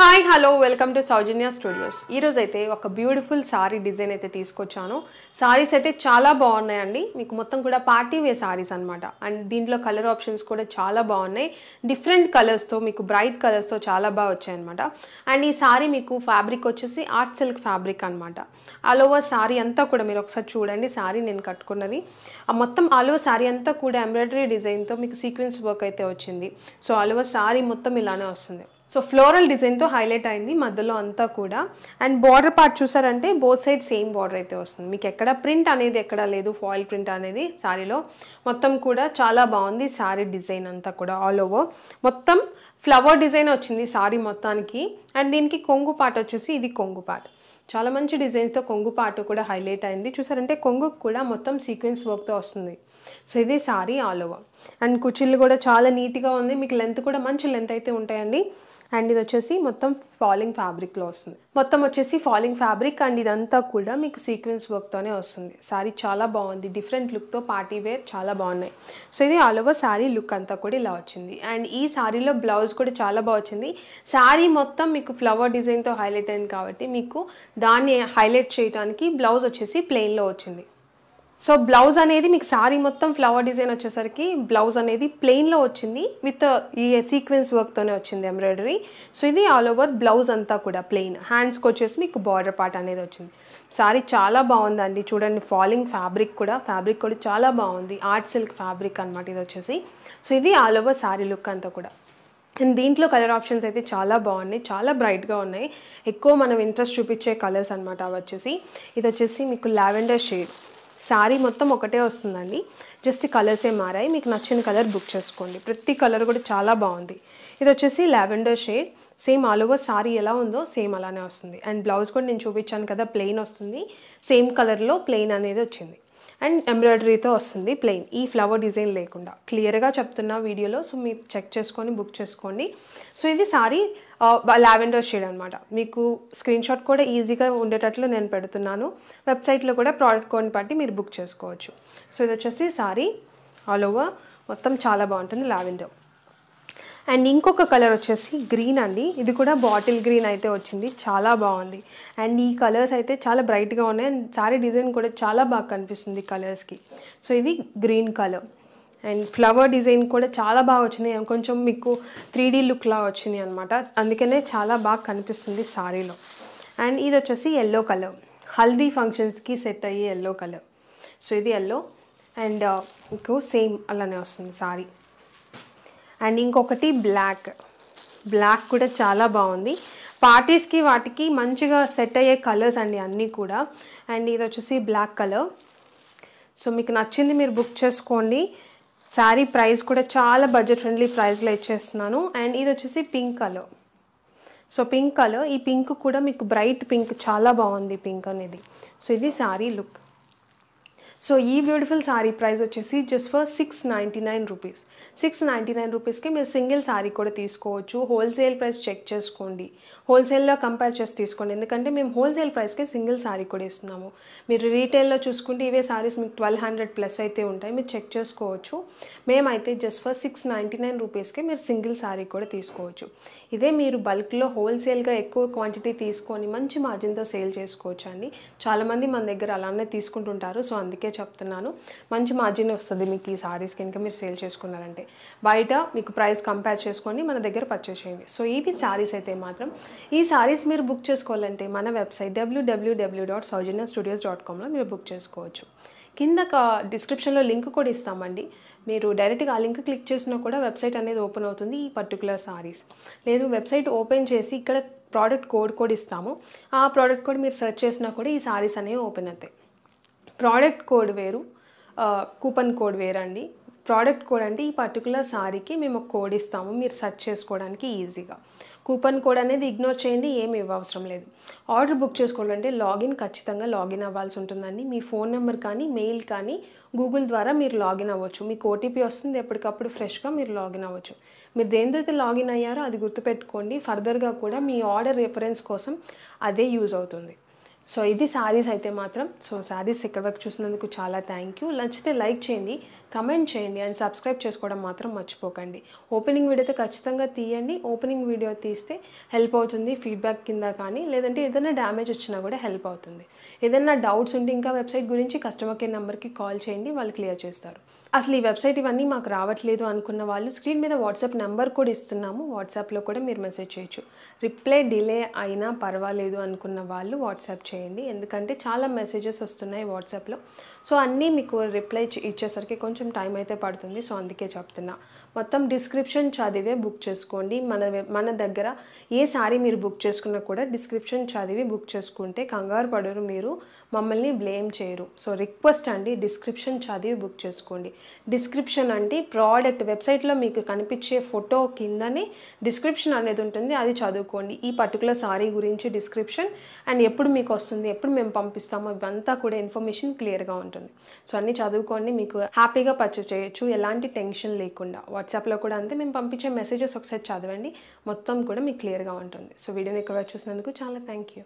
Hi hello welcome to Soujanya studios. ఈరోజు అయితే ఒక బ్యూటిఫుల్ సారీ డిజైన్ అయితే తీసుకొచ్చాను. సారీస్ అయితే చాలా బాగున్నాయండి. మీకు మొత్తం కూడా పార్టీ వే సారీస్ అనమాట. అండ్ దీంట్లో కలర్ ఆప్షన్స్ కూడా చాలా బాగున్నాయి. డిఫరెంట్ కలర్స్తో మీకు బ్రైట్ కలర్స్తో చాలా బాగా వచ్చాయన్నమాట. అండ్ ఈ సారీ మీకు ఫ్యాబ్రిక్ వచ్చేసి ఆర్ట్ సిల్క్ ఫ్యాబ్రిక్ అనమాట. ఆల్ ఓవర్ సారీ అంతా కూడా మీరు ఒకసారి చూడండి. సారీ నేను కట్టుకున్నది మొత్తం ఆల్ ఓవర్ సారీ అంతా కూడా ఎంబ్రాయిడరీ డిజైన్తో మీకు సీక్వెన్స్ వర్క్ అయితే వచ్చింది. సో ఆల్ ఓవర్ సారీ మొత్తం ఇలానే వస్తుంది. సో ఫ్లోరల్ డిజైన్తో హైలైట్ అయింది మధ్యలో అంతా కూడా. అండ్ బార్డర్ పార్ట్ చూసారంటే బోత్ సైడ్ సేమ్ బార్డర్ అయితే వస్తుంది. మీకు ఎక్కడ ప్రింట్ అనేది ఎక్కడ లేదు, ఫాయిల్ ప్రింట్ అనేది సారీలో మొత్తం కూడా చాలా బాగుంది. సారీ డిజైన్ అంతా కూడా ఆల్ ఓవర్ మొత్తం ఫ్లవర్ డిజైన్ వచ్చింది సారీ మొత్తానికి. అండ్ దీనికి కొంగు పార్ట్ వచ్చేసి ఇది కొంగు పార్ట్ చాలా మంచి డిజైన్తో కొంగు పార్ట్ కూడా హైలైట్ అయింది. చూసారంటే కొంగుకు కూడా మొత్తం సీక్వెన్స్ వర్క్తో వస్తుంది. సో ఇది సారీ ఆల్ ఓవర్. అండ్ కుచ్చిళ్ళు కూడా చాలా నీట్గా ఉంది. మీకు లెంత్ కూడా మంచి లెంత్ అయితే ఉంటాయండి. అండ్ ఇది వచ్చేసి మొత్తం ఫాలింగ్ ఫ్యాబ్రిక్లో వస్తుంది. మొత్తం వచ్చేసి ఫాలింగ్ ఫ్యాబ్రిక్ అండ్ ఇదంతా కూడా మీకు సీక్వెన్స్ వర్క్తోనే వస్తుంది. శారీ చాలా బాగుంది. డిఫరెంట్ లుక్తో పార్టీ వేర్ చాలా బాగున్నాయి. సో ఇది ఆల్ ఓవర్ శారీ లుక్ అంతా కూడా ఇలా వచ్చింది. అండ్ ఈ శారీలో బ్లౌజ్ కూడా చాలా బాగా వచ్చింది. శారీ మొత్తం మీకు ఫ్లవర్ డిజైన్తో హైలైట్ అయింది కాబట్టి మీకు దాన్ని హైలైట్ చేయడానికి బ్లౌజ్ వచ్చేసి ప్లెయిన్లో వచ్చింది. సో బ్లౌజ్ అనేది మీకు సారీ మొత్తం ఫ్లవర్ డిజైన్ వచ్చేసరికి బ్లౌజ్ అనేది ప్లెయిన్లో వచ్చింది విత్ ఈ సీక్వెన్స్ వర్క్తోనే వచ్చింది ఎంబ్రాయిడరీ. సో ఇది ఆల్ ఓవర్ బ్లౌజ్ అంతా కూడా ప్లెయిన్. హ్యాండ్స్కి వచ్చేసి మీకు బార్డర్ పార్ట్ అనేది వచ్చింది. సారీ చాలా బాగుందండి. చూడండి ఫాలింగ్ ఫ్యాబ్రిక్ కూడా చాలా బాగుంది. ఆర్ట్ సిల్క్ ఫ్యాబ్రిక్ అనమాట ఇది వచ్చేసి. సో ఇది ఆల్ ఓవర్ సారీ లుక్ అంతా కూడా. అండ్ దీంట్లో కలర్ ఆప్షన్స్ అయితే చాలా బాగున్నాయి, చాలా బ్రైట్గా ఉన్నాయి. ఎక్కువ మనం ఇంట్రెస్ట్ చూపించే కలర్స్ అనమాట అవి వచ్చేసి. ఇది వచ్చేసి మీకు లావెండర్ షేడ్. శారీ మొత్తం ఒకటే వస్తుందండి, జస్ట్ కలర్సే మారాయి. మీకు నచ్చిన కలర్ బుక్ చేసుకోండి. ప్రతి కలర్ కూడా చాలా బాగుంది. ఇది వచ్చేసి lavender shade. Same all over sorry ఎలా ఉందో సేమ్ అలానే వస్తుంది. అండ్ బ్లౌజ్ కూడా నేను చూపించాను కదా ప్లెయిన్ వస్తుంది. సేమ్ కలర్లో ప్లెయిన్ అనేది వచ్చింది. అండ్ ఎంబ్రాయిడరీతో వస్తుంది ప్లెయిన్, ఈ ఫ్లవర్ డిజైన్ లేకుండా. క్లియర్గా చెప్తున్నా వీడియోలో. సో మీరు చెక్ చేసుకొని బుక్ చేసుకోండి. సో ఇది సారీ లావెండర్ షేడ్ అనమాట. మీకు స్క్రీన్ షాట్ కూడా ఈజీగా ఉండేటట్లు నేను పెడుతున్నాను. వెబ్సైట్లో కూడా ప్రోడక్ట్ కోడ్ని బట్టి మీరు బుక్ చేసుకోవచ్చు. సో ఇది వచ్చేసి సారీ ఆల్ ఓవర్ మొత్తం చాలా బాగుంటుంది లావెండర్. అండ్ ఇంకొక కలర్ వచ్చేసి గ్రీన్ అండి. ఇది కూడా బాటిల్ గ్రీన్ అయితే వచ్చింది, చాలా బాగుంది. అండ్ ఈ కలర్స్ అయితే చాలా బ్రైట్గా ఉన్నాయి. అండ్ సారీ డిజైన్ కూడా చాలా బాగా కనిపిస్తుంది కలర్స్కి. సో ఇది green colour. And flower design కూడా చాలా బాగా వచ్చింది. కొంచెం మీకు 3D లుక్లా వచ్చింది అనమాట. అందుకనే చాలా బాగా కనిపిస్తుంది సారీలో. అండ్ ఇది వచ్చేసి ఎల్లో కలర్, హల్దీ ఫంక్షన్స్కి సెట్ అయ్యే ఎల్లో కలర్. సో ఇది ఎల్లో అండ్ మీకు సేమ్ అలానే వస్తుంది సారీ. అండ్ ఇంకొకటి బ్లాక్ కూడా చాలా బాగుంది. పార్టీస్కి వాటికి మంచిగా సెట్ అయ్యే కలర్స్ అండి అన్నీ కూడా. అండ్ ఇది వచ్చేసి బ్లాక్ కలర్. సో మీకు నచ్చింది మీరు బుక్ చేసుకోండి. శారీ ప్రైస్ కూడా చాలా బడ్జెట్ ఫ్రెండ్లీ ప్రైస్లో ఇచ్చేస్తున్నాను. అండ్ ఇది వచ్చేసి pink colour. So pink colour, ఈ పింక్ కూడా మీకు బ్రైట్ పింక్ చాలా బాగుంది పింక్ అనేది. సో ఇది శారీ లుక్. సో ఈ బ్యూటిఫుల్ శారీ ప్రైస్ వచ్చేసి జస్ట్ ఫర్ 699 రూపీస్. 699 రూపీస్కి మీరు సింగిల్ శారీ కూడా తీసుకోవచ్చు. హోల్సేల్ ప్రైస్ చెక్ చేసుకోండి, హోల్సేల్లో కంపేర్ చేసి తీసుకోండి. ఎందుకంటే మేము హోల్సేల్ ప్రైస్కి సింగిల్ శారీ కూడా ఇస్తున్నాము. మీరు రీటైల్లో చూసుకుంటే ఇవే శారీస్ మీకు 1200+ అయితే ఉంటాయి, మీరు చెక్ చేసుకోవచ్చు. మేమైతే జస్ట్ ఫర్ 699 రూపీస్కి మీరు సింగిల్ శారీ కూడా తీసుకోవచ్చు. ఇదే మీరు బల్క్లో హోల్సేల్గా ఎక్కువ క్వాంటిటీ తీసుకొని మంచి మార్జిన్తో సేల్ చేసుకోవచ్చు అండి. చాలామంది మన దగ్గర అలానే తీసుకుంటుంటారు. సో అందుకే చెప్తున్నాను, మంచి మార్జిన్ వస్తుంది మీకు ఈ సారీస్ కనుక మీరు సేల్ చేసుకున్నారంటే. బయట మీకు ప్రైస్ కంపేర్ చేసుకొని మన దగ్గర పర్చేస్ చేయండి. సో ఇవి సారీస్ అయితే మాత్రం. ఈ సారీస్ మీరు బుక్ చేసుకోవాలంటే మన వెబ్సైట్ www.saujanya-studios.comలో మీరు బుక్ చేసుకోవచ్చు. కింద డిస్క్రిప్షన్లో లింక్ కూడా ఇస్తామండి. మీరు డైరెక్ట్గా ఆ లింక్ క్లిక్ చేసినా కూడా వెబ్సైట్ అనేది ఓపెన్ అవుతుంది ఈ పర్టికులర్ సారీస్. లేదు వెబ్సైట్ ఓపెన్ చేసి ఇక్కడ ప్రోడక్ట్ కోడ్ ఇస్తాము. ఆ ప్రోడక్ట్ కోడ్ మీరు సెర్చ్ చేసినా కూడా ఈ సారీస్ అనేవి ఓపెన్ అవుతాయి. ప్రోడక్ట్ కోడ్ వేరు, కూపన్ కోడ్ వేరండి. ప్రోడక్ట్ కోడ్ అంటే ఈ పర్టికులర్ సారీకి మేము ఒక కోడ్ ఇస్తాము, మీరు సెర్చ్ చేసుకోవడానికి ఈజీగా. కూపన్ కోడ్ అనేది ఇగ్నోర్ చేయండి, ఏమి ఇవ్వవసరం లేదు. ఆర్డర్ బుక్ చేసుకోవాలంటే ఖచ్చితంగా లాగిన్ అవ్వాల్సి ఉంటుందండి. మీ ఫోన్ నెంబర్ కానీ మెయిల్ కానీ గూగుల్ ద్వారా మీరు లాగిన్ అవ్వచ్చు. మీకు ఓటీపీ వస్తుంది, ఎప్పటికప్పుడు ఫ్రెష్గా మీరు లాగిన్ అవ్వచ్చు. మీరు దేనితో లాగిన్ అయ్యారో అది గుర్తుపెట్టుకోండి. ఫర్దర్గా కూడా మీ ఆర్డర్ రిఫరెన్స్ కోసం అదే యూజ్ అవుతుంది. సో ఇది శారీస్ అయితే మాత్రం. సో శారీస్ ఇక్కడ వరకు చూసినందుకు చాలా థ్యాంక్ యూ. నచ్చితే లైక్ చేయండి, కమెంట్ చేయండి అండ్ సబ్స్క్రైబ్ చేసుకోవడం మాత్రం మర్చిపోకండి. ఓపెనింగ్ వీడియో అయితే ఖచ్చితంగా తీయండి. ఓపెనింగ్ వీడియో తీస్తే హెల్ప్ అవుతుంది ఫీడ్బ్యాక్ కింద, కానీ లేదంటే ఏదైనా డ్యామేజ్ వచ్చినా కూడా హెల్ప్ అవుతుంది. ఏదైనా డౌట్స్ ఉంటే ఇంకా వెబ్సైట్ గురించి కస్టమర్ కేర్ నెంబర్కి కాల్ చేయండి, వాళ్ళు క్లియర్ చేస్తారు. అసలు ఈ వెబ్సైట్ ఇవన్నీ మాకు రావట్లేదు అనుకున్న వాళ్ళు స్క్రీన్ మీద వాట్సాప్ నెంబర్ కూడా ఇస్తున్నాము, వాట్సాప్లో కూడా మీరు మెసేజ్ చేయొచ్చు. రిప్లై డిలే అయినా పర్వాలేదు అనుకున్న వాళ్ళు వాట్సాప్ చేయండి, ఎందుకంటే చాలా మెసేజెస్ వస్తున్నాయి వాట్సాప్లో. సో అన్నీ మీకు రిప్లై ఇచ్చేసరికి కొంచెం టైం అయితే పడుతుంది. సో అందుకే చెప్తున్నా, మొత్తం డిస్క్రిప్షన్ చదివే బుక్ చేసుకోండి. మన దగ్గర ఏ సారీ మీరు బుక్ చేసుకున్నా కూడా డిస్క్రిప్షన్ చదివి బుక్ చేసుకుంటే కంగారు పడరు, మీరు మమ్మల్ని బ్లేమ్ చేయరు. సో రిక్వెస్ట్ అండి, డిస్క్రిప్షన్ చదివి బుక్ చేసుకోండి. డిస్క్రిప్షన్ అంటే ప్రోడక్ట్ వెబ్సైట్లో మీకు కనిపించే ఫోటో కిందనే డిస్క్రిప్షన్ అనేది ఉంటుంది, అది చదువుకోండి. ఈ పర్టికులర్ సారీ గురించి డిస్క్రిప్షన్ అండ్ ఎప్పుడు మీకు వస్తుంది, ఎప్పుడు మేము పంపిస్తామో ఇవంతా కూడా ఇన్ఫర్మేషన్ క్లియర్గా ఉంటుంది. సో అన్నీ చదువుకోండి, మీకు హ్యాపీగా పర్చేస్ చేయొచ్చు ఎలాంటి టెన్షన్ లేకుండా. వాట్సాప్లో కూడా అంతే, మేము పంపించే మెసేజెస్ ఒకసారి చదవండి, మొత్తం కూడా మీకు క్లియర్గా ఉంటుంది. సో వీడియోని ఇక్కడ చూసినందుకు చాలా థ్యాంక్ యూ.